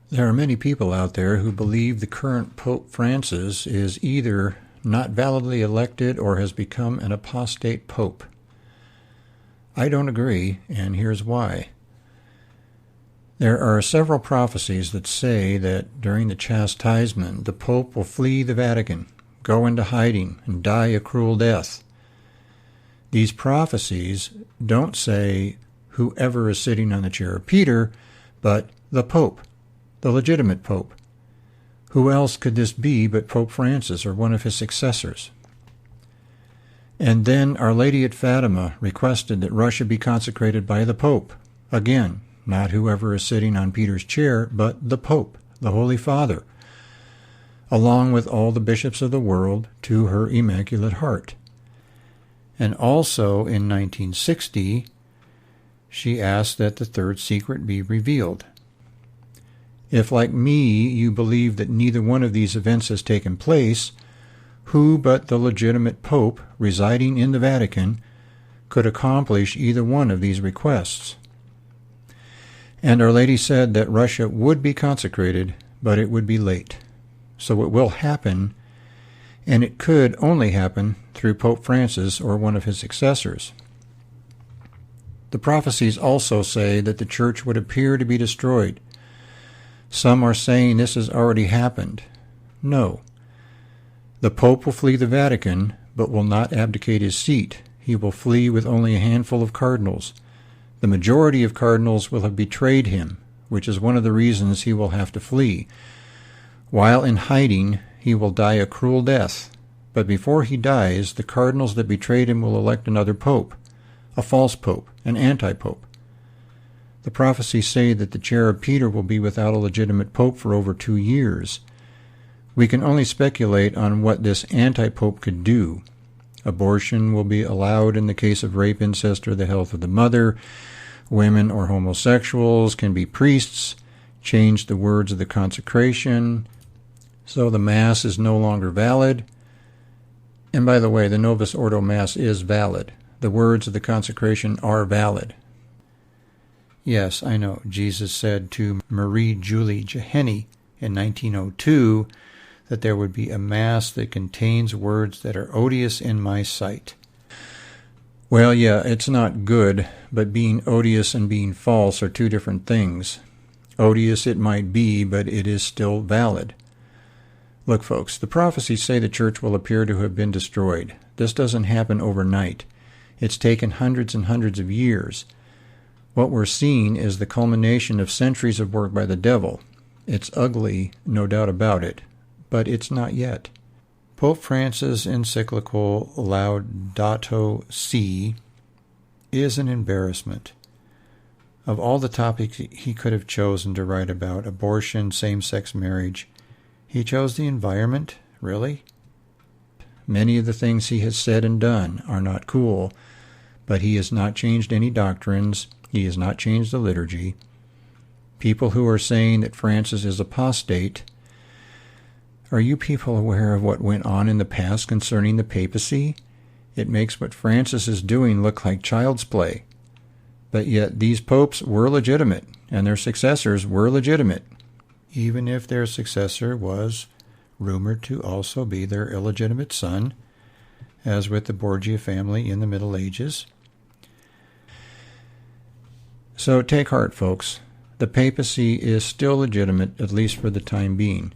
There are many people out there who believe the current Pope Francis is either not validly elected or has become an apostate pope. I don't agree, and here's why. There are several prophecies that say that during the chastisement, the Pope will flee the Vatican, go into hiding, and die a cruel death. These prophecies don't say whoever is sitting on the chair of Peter, but the Pope, the legitimate Pope. Who else could this be but Pope Francis or one of his successors? And then Our Lady at Fatima requested that Russia be consecrated by the Pope. Again, not whoever is sitting on Peter's chair, but the Pope, the Holy Father, along with all the bishops of the world to her Immaculate Heart. And also in 1960, she asked that the third secret be revealed. If, like me, you believe that neither one of these events has taken place, who but the legitimate Pope residing in the Vatican could accomplish either one of these requests? And Our Lady said that Russia would be consecrated, but it would be late. So it will happen, and it could only happen through Pope Francis or one of his successors. The prophecies also say that the Church would appear to be destroyed. Some are saying this has already happened. No. The Pope will flee the Vatican, but will not abdicate his seat. He will flee with only a handful of cardinals. The majority of cardinals will have betrayed him, which is one of the reasons he will have to flee. While in hiding, he will die a cruel death. But before he dies, the cardinals that betrayed him will elect another pope, a false pope, an anti-pope. The prophecies say that the chair of Peter will be without a legitimate pope for over 2 years. We can only speculate on what this anti-pope could do. Abortion will be allowed in the case of rape, incest, or the health of the mother. Women or homosexuals can be priests, change the words of the consecration, so the Mass is no longer valid. And by the way, the Novus Ordo Mass is valid. The words of the consecration are valid. Yes, I know, Jesus said to Marie Julie Jeheny in 1902 that there would be a Mass that contains words that are odious in my sight. Well, yeah, it's not good, but being odious and being false are two different things. Odious it might be, but it is still valid. Look, folks, the prophecies say the Church will appear to have been destroyed. This doesn't happen overnight. It's taken hundreds and hundreds of years. What we're seeing is the culmination of centuries of work by the devil. It's ugly, no doubt about it, but it's not yet. Pope Francis' encyclical Laudato Si is an embarrassment. Of all the topics he could have chosen to write about, abortion, same-sex marriage, he chose the environment? Really? Many of the things he has said and done are not cool, but he has not changed any doctrines. He has not changed the liturgy. People who are saying that Francis is apostate, are you people aware of what went on in the past concerning the papacy? It makes what Francis is doing look like child's play. But yet these popes were legitimate, and their successors were legitimate, even if their successor was rumored to also be their illegitimate son, as with the Borgia family in the Middle Ages. So take heart, folks. The papacy is still legitimate, at least for the time being.